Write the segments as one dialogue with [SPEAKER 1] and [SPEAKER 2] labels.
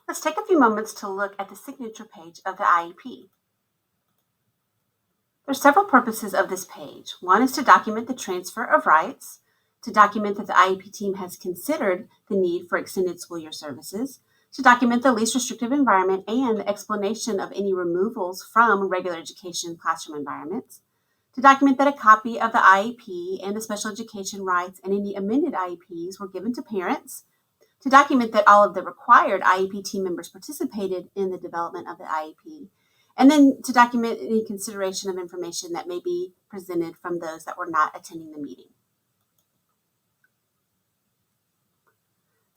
[SPEAKER 1] Let's take a few moments to look at the signature page of the IEP. There are several purposes of this page. One is to document the transfer of rights, to document that the IEP team has considered the need for extended school year services, to document the least restrictive environment and the explanation of any removals from regular education classroom environments, to document that a copy of the IEP and the special education rights and any amended IEPs were given to parents, to document that all of the required IEP team members participated in the development of the IEP, and then to document any consideration of information that may be presented from those that were not attending the meeting.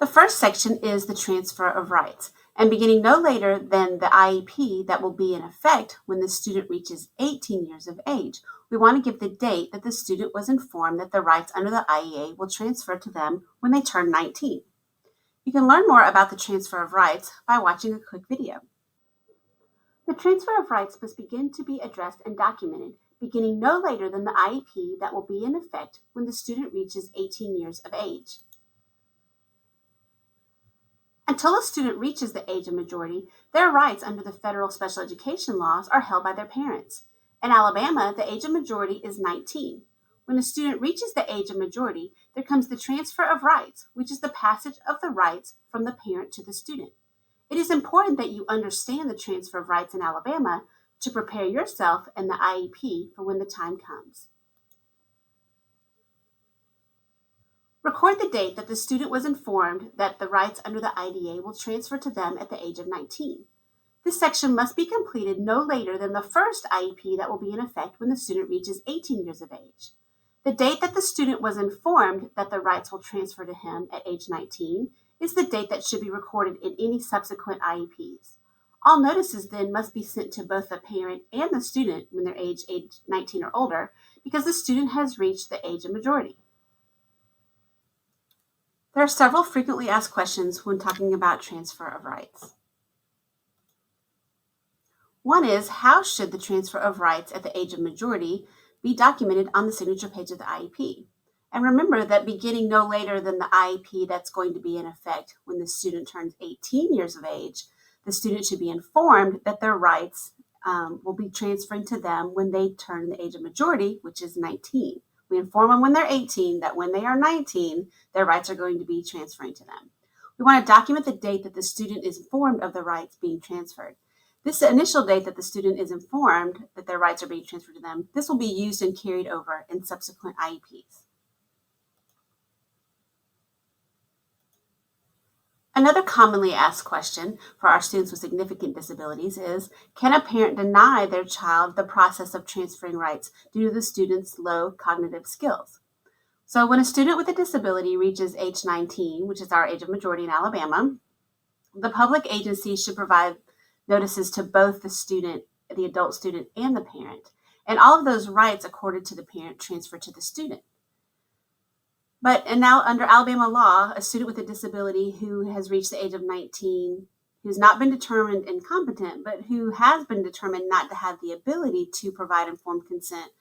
[SPEAKER 1] The first section is the transfer of rights, and beginning no later than the IEP that will be in effect when the student reaches 18 years of age, we want to give the date that the student was informed that the rights under the IEA will transfer to them when they turn 19. You can learn more about the transfer of rights by watching a quick video. The transfer of rights must begin to be addressed and documented beginning no later than the IEP that will be in effect when the student reaches 18 years of age. Until a student reaches the age of majority, their rights under the federal special education laws are held by their parents. In Alabama, the age of majority is 19. When a student reaches the age of majority, there comes the transfer of rights, which is the passage of the rights from the parent to the student. It is important that you understand the transfer of rights in Alabama to prepare yourself and the IEP for when the time comes. Record the date that the student was informed that the rights under the IDA will transfer to them at the age of 19. This section must be completed no later than the first IEP that will be in effect when the student reaches 18 years of age. The date that the student was informed that the rights will transfer to him at age 19 is the date that should be recorded in any subsequent IEPs. All notices then must be sent to both the parent and the student when they're age 19 or older, because the student has reached the age of majority. There are several frequently asked questions when talking about transfer of rights. One is, how should the transfer of rights at the age of majority be documented on the signature page of the IEP? And remember that beginning no later than the IEP that's going to be in effect when the student turns 18 years of age, the student should be informed that their rights will be transferring to them when they turn the age of majority, which is 19. We inform them when they're 18 that when they are 19, their rights are going to be transferring to them. We want to document the date that the student is informed of the rights being transferred. This initial date that the student is informed that their rights are being transferred to them, this will be used and carried over in subsequent IEPs. Another commonly asked question for our students with significant disabilities is, can a parent deny their child the process of transferring rights due to the student's low cognitive skills? So when a student with a disability reaches age 19, which is our age of majority in Alabama, the public agency should provide notices to both the student, the adult student, and the parent. And all of those rights accorded to the parent transfer to the student. And now under Alabama law, a student with a disability who has reached the age of 19, who's not been determined incompetent, but who has been determined not to have the ability to provide informed consent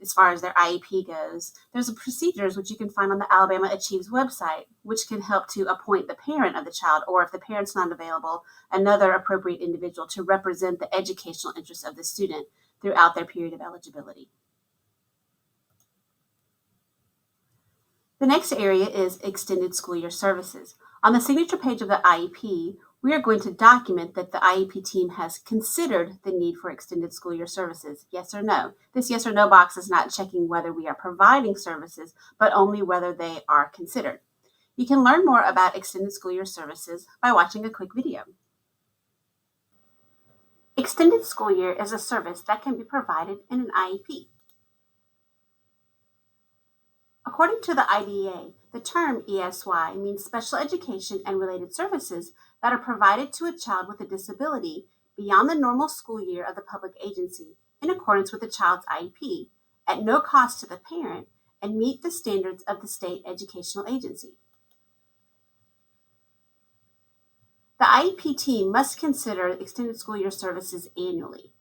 [SPEAKER 1] as far as their IEP goes, there's procedures which you can find on the Alabama Achieves website, which can help to appoint the parent of the child, or if the parent's not available, another appropriate individual to represent the educational interests of the student throughout their period of eligibility. The next area is extended school year services. On the signature page of the IEP, we are going to document that the IEP team has considered the need for extended school year services, yes or no. This yes or no box is not checking whether we are providing services, but only whether they are considered. You can learn more about extended school year services by watching a quick video. Extended school year is a service that can be provided in an IEP. According to the IDEA, the term ESY means special education and related services that are provided to a child with a disability beyond the normal school year of the public agency in accordance with the child's IEP at no cost to the parent and meet the standards of the state educational agency. The IEP team must consider extended school year services annually.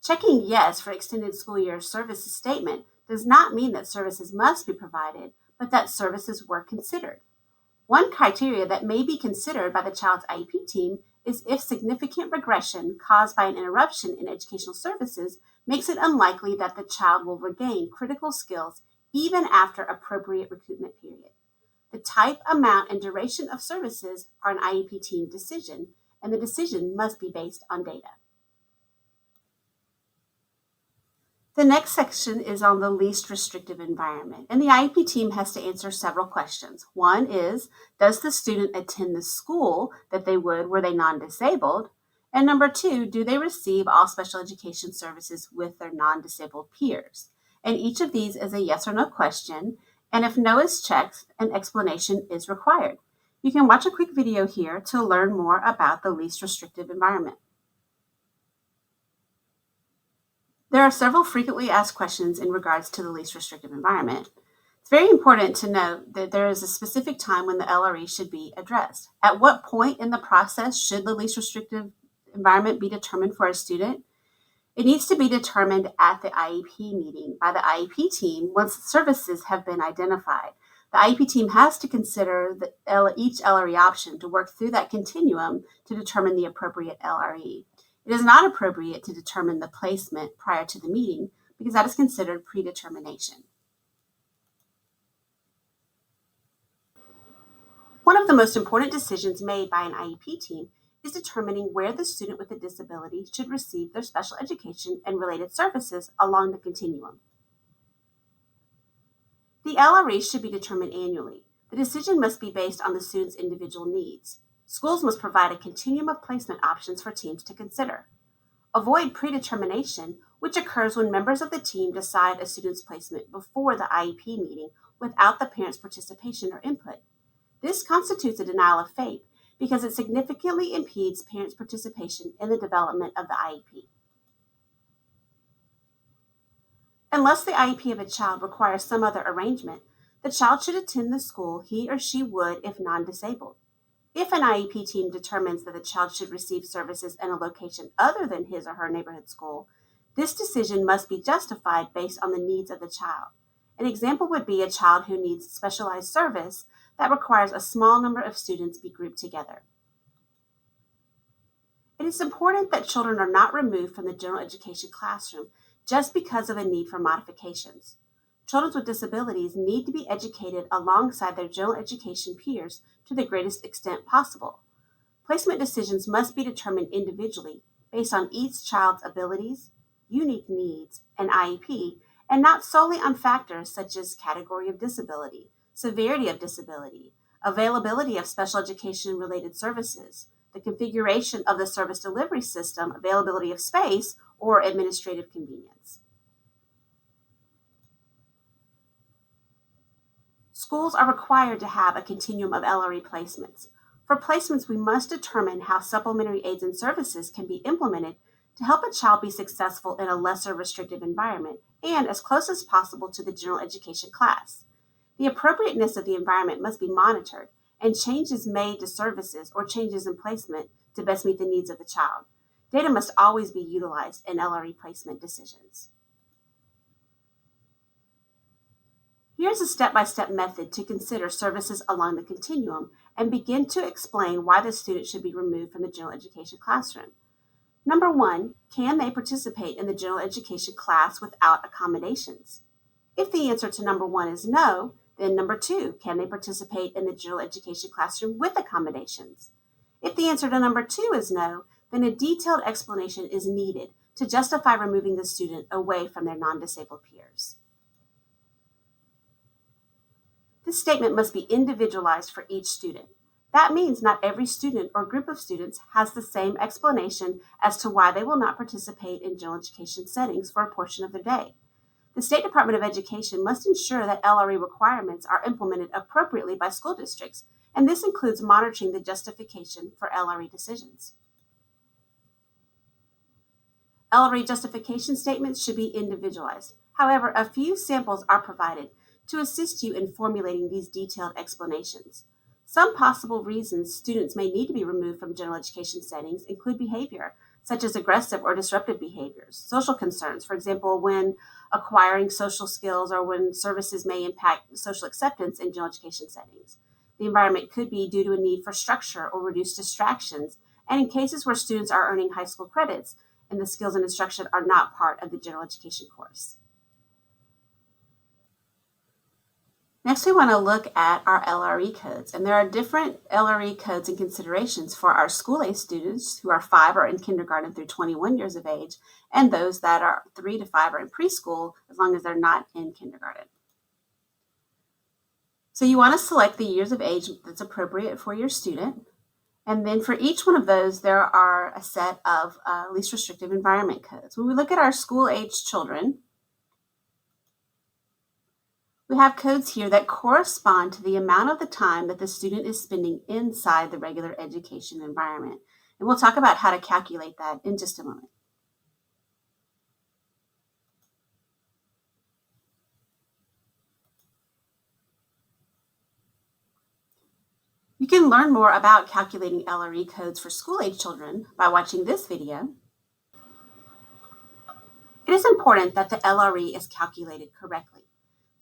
[SPEAKER 1] Checking yes for extended school year services statement does not mean that services must be provided, but that services were considered. One criteria that may be considered by the child's IEP team is if significant regression caused by an interruption in educational services makes it unlikely that the child will regain critical skills even after appropriate recoupment period. The type, amount, and duration of services are an IEP team decision, and the decision must be based on data. The next section is on the least restrictive environment, and the IEP team has to answer several questions. One is, does the student attend the school that they would were they non-disabled? And number two, do they receive all special education services with their non-disabled peers? And each of these is a yes or no question, and if no is checked, an explanation is required. You can watch a quick video here to learn more about the least restrictive environment. There are several frequently asked questions in regards to the least restrictive environment. It's very important to note that there is a specific time when the LRE should be addressed. At what point in the process should the least restrictive environment be determined for a student? It needs to be determined at the IEP meeting by the IEP team once services have been identified. The IEP team has to consider each LRE option to work through that continuum to determine the appropriate LRE. It is not appropriate to determine the placement prior to the meeting because that is considered predetermination. One of the most important decisions made by an IEP team is determining where the student with a disability should receive their special education and related services along the continuum. The LRE should be determined annually. The decision must be based on the student's individual needs. Schools must provide a continuum of placement options for teams to consider. Avoid predetermination, which occurs when members of the team decide a student's placement before the IEP meeting without the parent's participation or input. This constitutes a denial of FAPE because it significantly impedes parents' participation in the development of the IEP. Unless the IEP of a child requires some other arrangement, the child should attend the school he or she would if non-disabled. If an IEP team determines that the child should receive services in a location other than his or her neighborhood school, this decision must be justified based on the needs of the child. An example would be a child who needs specialized service that requires a small number of students be grouped together. It is important that children are not removed from the general education classroom just because of a need for modifications. Children with disabilities need to be educated alongside their general education peers to the greatest extent possible. Placement decisions must be determined individually based on each child's abilities, unique needs, and IEP, and not solely on factors such as category of disability, severity of disability, availability of special education-related services, the configuration of the service delivery system, availability of space, or administrative convenience. Schools are required to have a continuum of LRE placements. For placements, we must determine how supplementary aids and services can be implemented to help a child be successful in a lesser restrictive environment and as close as possible to the general education class. The appropriateness of the environment must be monitored and changes made to services or changes in placement to best meet the needs of the child. Data must always be utilized in LRE placement decisions. Here's a step-by-step method to consider services along the continuum and begin to explain why the student should be removed from the general education classroom. Number one, can they participate in the general education class without accommodations? If the answer to number one is no, then number two, can they participate in the general education classroom with accommodations? If the answer to number two is no, then a detailed explanation is needed to justify removing the student away from their non-disabled peers. This statement must be individualized for each student. That means not every student or group of students has the same explanation as to why they will not participate in general education settings for a portion of their day. The State Department of Education must ensure that LRE requirements are implemented appropriately by school districts, and this includes monitoring the justification for LRE decisions. LRE justification statements should be individualized. However, a few samples are provided to assist you in formulating these detailed explanations. Some possible reasons students may need to be removed from general education settings include behavior, such as aggressive or disruptive behaviors, social concerns, for example, when acquiring social skills or when services may impact social acceptance in general education settings. The environment could be due to a need for structure or reduced distractions, and in cases where students are earning high school credits and the skills and instruction are not part of the general education course. Next, we want to look at our LRE codes, and there are different LRE codes and considerations for our school-age students who are 5 or in kindergarten through 21 years of age, and those that are 3 to 5 or in preschool as long as they're not in kindergarten. So you want to select the years of age that's appropriate for your student, and then for each one of those, there are a set of least restrictive environment codes. When we look at our school-age children, we have codes here that correspond to the amount of the time that the student is spending inside the regular education environment. And we'll talk about how to calculate that in just a moment. You can learn more about calculating LRE codes for school-age children by watching this video. It is important that the LRE is calculated correctly.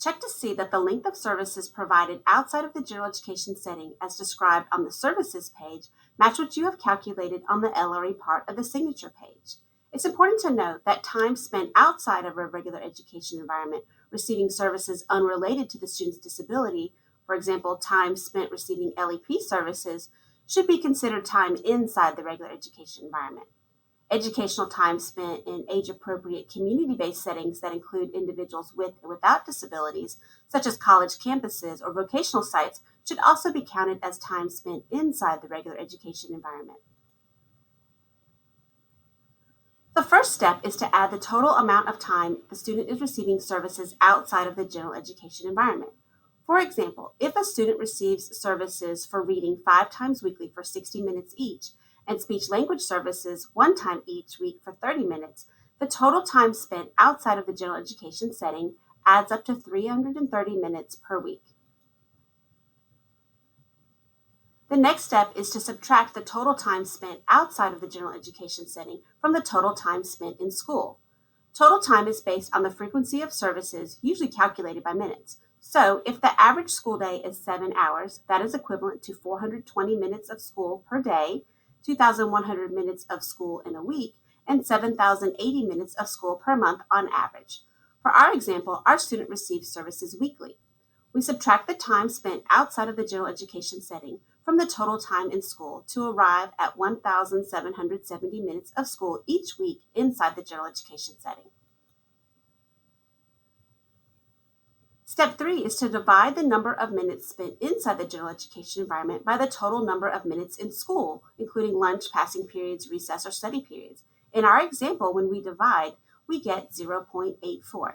[SPEAKER 1] Check to see that the length of services provided outside of the general education setting as described on the services page match what you have calculated on the LRE part of the signature page. It's important to note that time spent outside of a regular education environment receiving services unrelated to the student's disability, for example, time spent receiving LEP services, should be considered time inside the regular education environment. Educational time spent in age-appropriate community-based settings that include individuals with and without disabilities, such as college campuses or vocational sites, should also be counted as time spent inside the regular education environment. The first step is to add the total amount of time the student is receiving services outside of the general education environment. For example, if a student receives services for reading 5 times weekly for 60 minutes each, and speech language services 1 time each week for 30 minutes, the total time spent outside of the general education setting adds up to 330 minutes per week. The next step is to subtract the total time spent outside of the general education setting from the total time spent in school. Total time is based on the frequency of services, usually calculated by minutes. So if the average school day is 7 hours, that is equivalent to 420 minutes of school per day, 2,100 minutes of school in a week, and 7,080 minutes of school per month on average. For our example, our student receives services weekly. We subtract the time spent outside of the general education setting from the total time in school to arrive at 1,770 minutes of school each week inside the general education setting. Step 3 is to divide the number of minutes spent inside the general education environment by the total number of minutes in school, including lunch, passing periods, recess, or study periods. In our example, when we divide, we get 0.84.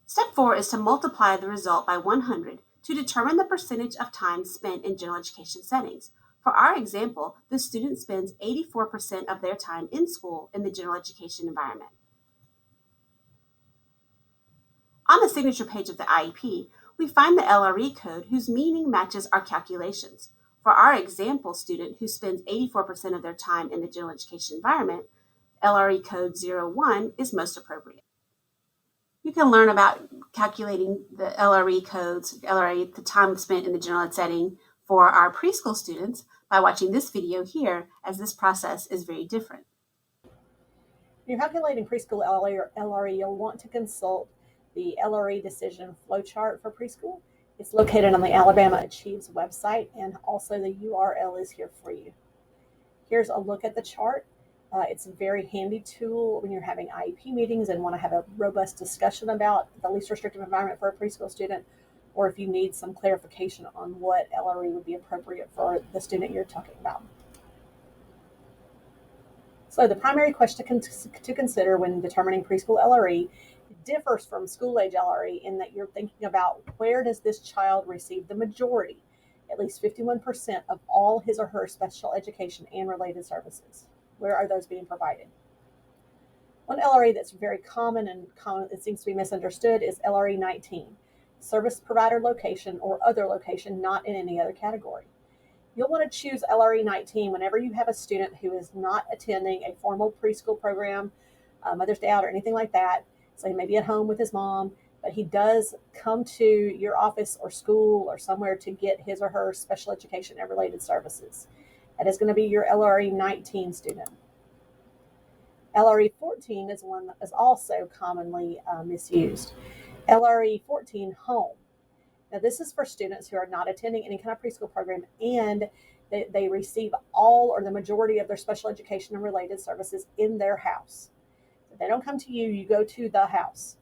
[SPEAKER 1] Step 4 is to multiply the result by 100 to determine the percentage of time spent in general education settings. For our example, the student spends 84% of their time in school in the general education environment. On the signature page of the IEP, we find the LRE code whose meaning matches our calculations. For our example student who spends 84% of their time in the general education environment, LRE code 01 is most appropriate. You can learn about calculating the LRE codes, the time spent in the general ed setting for our preschool students by watching this video here, as this process is very different.
[SPEAKER 2] When you're calculating preschool LRE, you'll want to consult the LRE decision flowchart for preschool. It's located on the Alabama Achieves website, and also the URL is here for you. Here's a look at the chart. It's a very handy tool when you're having IEP meetings and want to have a robust discussion about the least restrictive environment for a preschool student, or if you need some clarification on what LRE would be appropriate for the student you're talking about. So the primary question to consider when determining preschool LRE differs from school-age LRE in that you're thinking about where does this child receive the majority, at least 51% of all his or her special education and related services. Where are those being provided? One LRE that's very common and it seems to be misunderstood is LRE 19, service provider location or other location not in any other category. You'll want to choose LRE 19 whenever you have a student who is not attending a formal preschool program, Mother's Day out, or anything like that. So he may be at home with his mom, but he does come to your office or school or somewhere to get his or her special education and related services. That is going to be your LRE 19 student. LRE 14 is one that is also commonly misused. LRE 14, home. Now, this is for students who are not attending any kind of preschool program and they receive all or the majority of their special education and related services in their house. If they don't come to you, you go to the house.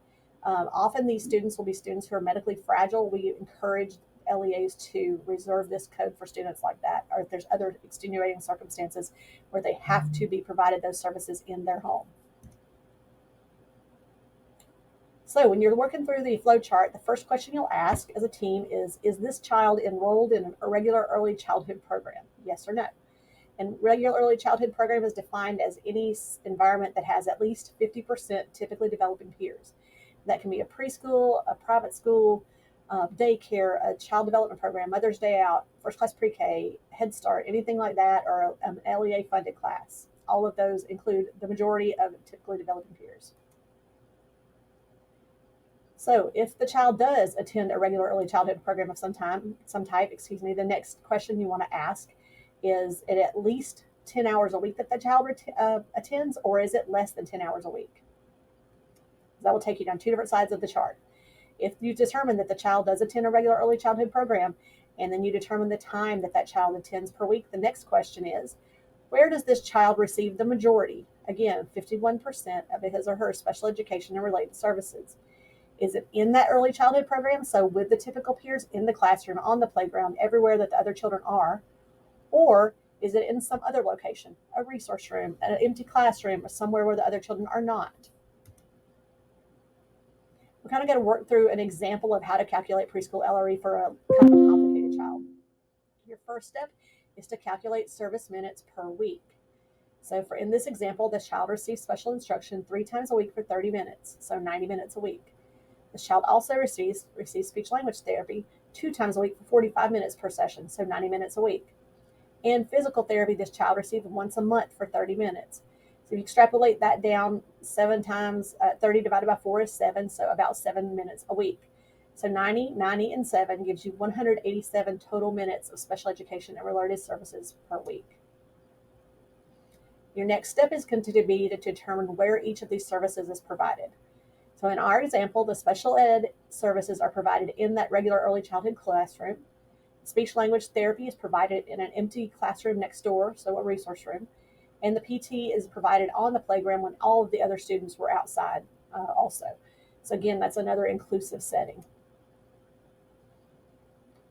[SPEAKER 2] Often these students will be students who are medically fragile. We encourage LEAs to reserve this code for students like that, or if there's other extenuating circumstances where they have to be provided those services in their home. So when you're working through the flow chart, the first question you'll ask as a team is this child enrolled in a regular early childhood program? Yes or no? And regular early childhood program is defined as any environment that has at least 50% typically developing peers. That can be a preschool, a private school, daycare, a child development program, Mother's Day Out, first class pre-K, Head Start, anything like that, or an LEA funded class. All of those include the majority of typically developing peers. So if the child does attend a regular early childhood program of some type, the next question you want to ask is it at least 10 hours a week that the child attends, or is it less than 10 hours a week? That will take you down two different sides of the chart. If you determine that the child does attend a regular early childhood program, and then you determine the time that that child attends per week, the next question is, where does this child receive the majority? Again, 51% of his or her special education and related services. Is it in that early childhood program, so with the typical peers in the classroom, on the playground, everywhere that the other children are? Or is it in some other location, a resource room, an empty classroom, or somewhere where the other children are not? We're kind of going to work through an example of how to calculate preschool LRE for a kind of a complicated child. Your first step is to calculate service minutes per week. So in this example, the child receives special instruction 3 times a week for 30 minutes, so 90 minutes a week. The child also receives speech language therapy 2 times a week for 45 minutes per session, so 90 minutes a week. And physical therapy, this child receives once a month for 30 minutes. So if you extrapolate that down, 7 times 30 divided by 4 is 7, so about 7 minutes a week. So 90, 90, and 7 gives you 187 total minutes of special education and related services per week. Your next step is going to be to determine where each of these services is provided. So in our example, the special ed services are provided in that regular early childhood classroom. Speech language therapy is provided in an empty classroom next door, so a resource room. And the PT is provided on the playground when all of the other students were outside also. So again, that's another inclusive setting.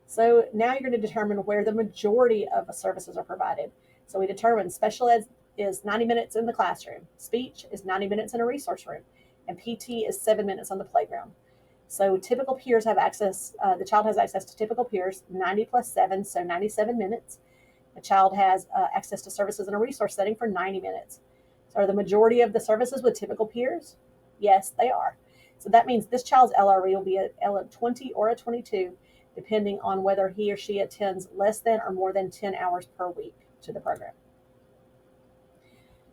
[SPEAKER 2] So now you're going to determine where the majority of the services are provided. So we determined special ed is 90 minutes in the classroom, speech is 90 minutes in a resource room, and PT is 7 minutes on the playground. So typical peers have access, the child has access to typical peers, 90 plus 7, so 97 minutes. The child has access to services in a resource setting for 90 minutes. So are the majority of the services with typical peers? Yes, they are. So that means this child's LRE will be a 20 or a 22, depending on whether he or she attends less than or more than 10 hours per week to the program.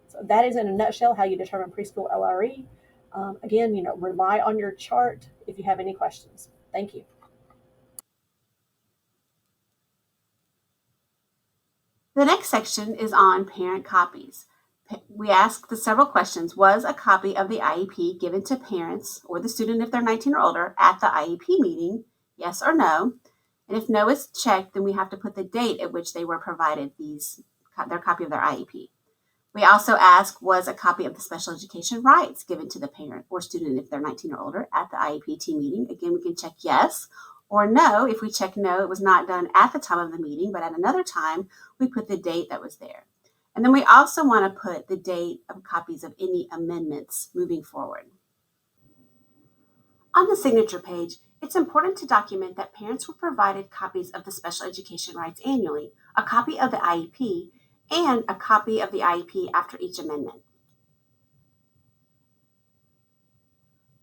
[SPEAKER 2] So that is in a nutshell how you determine preschool LRE. Again, rely on your chart if you have any questions. Thank you.
[SPEAKER 1] The next section is on parent copies. We asked the several questions. Was a copy of the IEP given to parents or the student if they're 19 or older at the IEP meeting? Yes or no? And if no is checked, then we have to put the date at which they were provided their copy of their IEP. We also ask, was a copy of the special education rights given to the parent or student if they're 19 or older at the IEP meeting? Again, we can check yes or no. If we check no, it was not done at the time of the meeting, but at another time, we put the date that was there. And then we also want to put the date of copies of any amendments moving forward. On the signature page, it's important to document that parents were provided copies of the special education rights annually, a copy of the IEP, and a copy of the IEP after each amendment.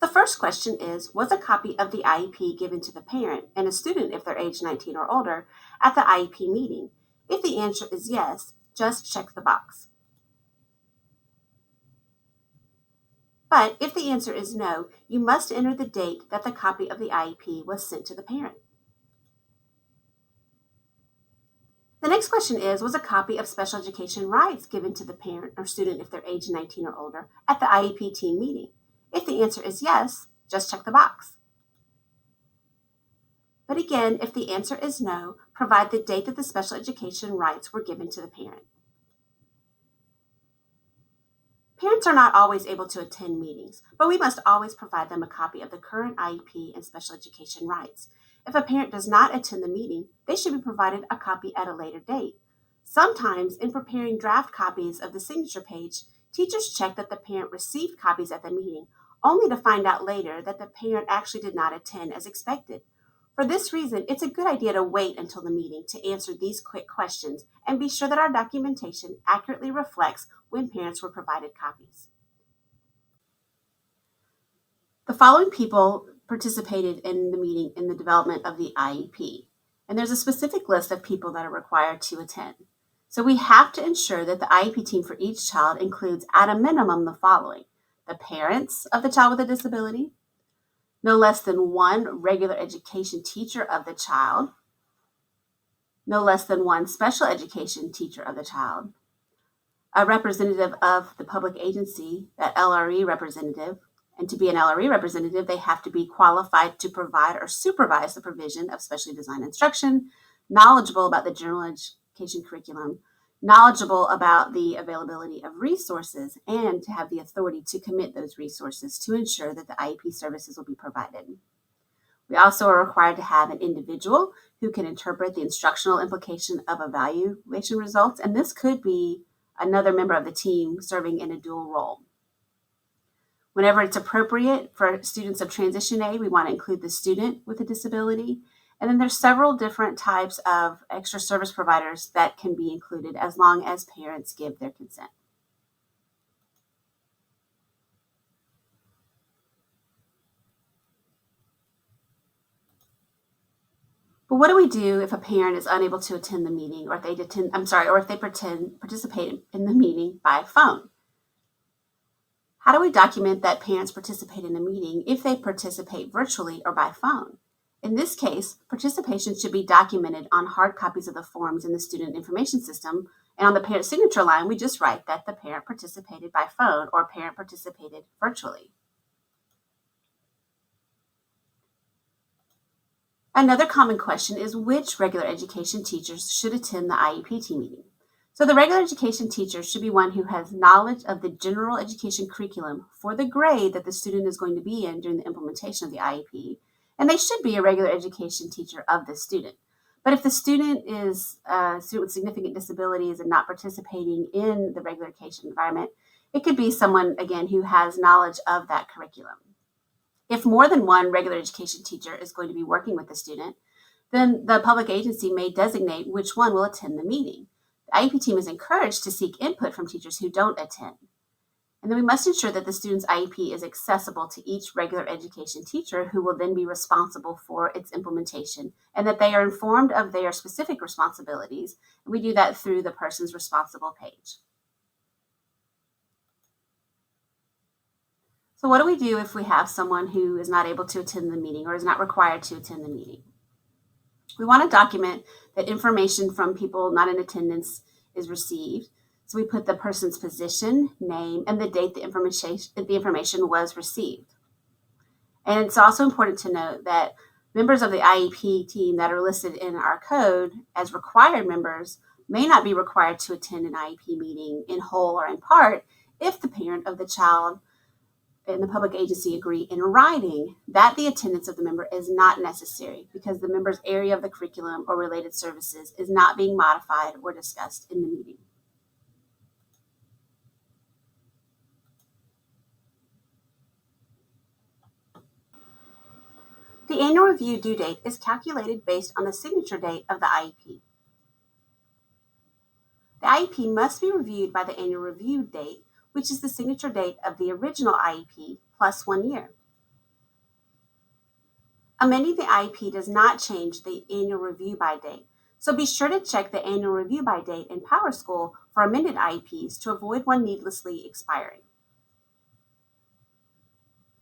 [SPEAKER 1] The first question is, was a copy of the IEP given to the parent and a student if they're age 19 or older at the IEP meeting? If the answer is yes, just check the box. But if the answer is no, you must enter the date that the copy of the IEP was sent to the parent. The next question is, was a copy of special education rights given to the parent or student if they're age 19 or older at the IEP team meeting? If the answer is yes, just check the box. But again, if the answer is no, provide the date that the special education rights were given to the parent. Parents are not always able to attend meetings, but we must always provide them a copy of the current IEP and special education rights. If a parent does not attend the meeting, they should be provided a copy at a later date. Sometimes, in preparing draft copies of the signature page, teachers check that the parent received copies at the meeting, only to find out later that the parent actually did not attend as expected. For this reason, it's a good idea to wait until the meeting to answer these quick questions and be sure that our documentation accurately reflects when parents were provided copies. The following people participated in the meeting in the development of the IEP, and there's a specific list of people that are required to attend. So we have to ensure that the IEP team for each child includes at a minimum the following: the parents of the child with a disability, no less than one regular education teacher of the child, no less than one special education teacher of the child, a representative of the public agency, that LRE representative, and to be an LRE representative, they have to be qualified to provide or supervise the provision of specially designed instruction, knowledgeable about the general education curriculum, knowledgeable about the availability of resources, and to have the authority to commit those resources to ensure that the IEP services will be provided. We also are required to have an individual who can interpret the instructional implication of evaluation results, and this could be another member of the team serving in a dual role. Whenever it's appropriate for students of transition aid, we want to include the student with a disability. And then there's several different types of extra service providers that can be included as long as parents give their consent. But what do we do if a parent is unable to attend the meeting, or if they participate in the meeting by phone? How do we document that parents participate in a meeting if they participate virtually or by phone? In this case, participation should be documented on hard copies of the forms in the student information system, and on the parent signature line, we just write that the parent participated by phone or parent participated virtually. Another common question is which regular education teachers should attend the IEP team meeting. So the regular education teacher should be one who has knowledge of the general education curriculum for the grade that the student is going to be in during the implementation of the IEP, and they should be a regular education teacher of the student. But if the student is a student with significant disabilities and not participating in the regular education environment, it could be someone, again, who has knowledge of that curriculum. If more than one regular education teacher is going to be working with the student, then the public agency may designate which one will attend the meeting. The IEP team is encouraged to seek input from teachers who don't attend. And then we must ensure that the student's IEP is accessible to each regular education teacher, who will then be responsible for its implementation, and that they are informed of their specific responsibilities. And we do that through the Persons Responsible page. So what do we do if we have someone who is not able to attend the meeting or is not required to attend the meeting? We want to document that information from people not in attendance is received. So we put the person's position, name, and the date the information was received. And it's also important to note that members of the IEP team that are listed in our code as required members may not be required to attend an IEP meeting in whole or in part if the parent of the child and the public agency agree in writing that the attendance of the member is not necessary because the member's area of the curriculum or related services is not being modified or discussed in the meeting. The annual review due date is calculated based on the signature date of the IEP. The IEP must be reviewed by the annual review date, which is the signature date of the original IEP plus 1 year. Amending the IEP does not change the annual review by date, so be sure to check the annual review by date in PowerSchool for amended IEPs to avoid one needlessly expiring.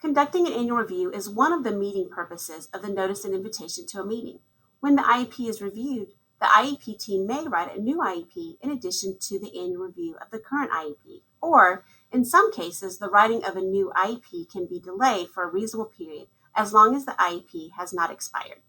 [SPEAKER 1] Conducting an annual review is one of the meeting purposes of the notice and invitation to a meeting. When the IEP is reviewed, the IEP team may write a new IEP in addition to the annual review of the current IEP. Or, in some cases, the writing of a new IEP can be delayed for a reasonable period as long as the IEP has not expired.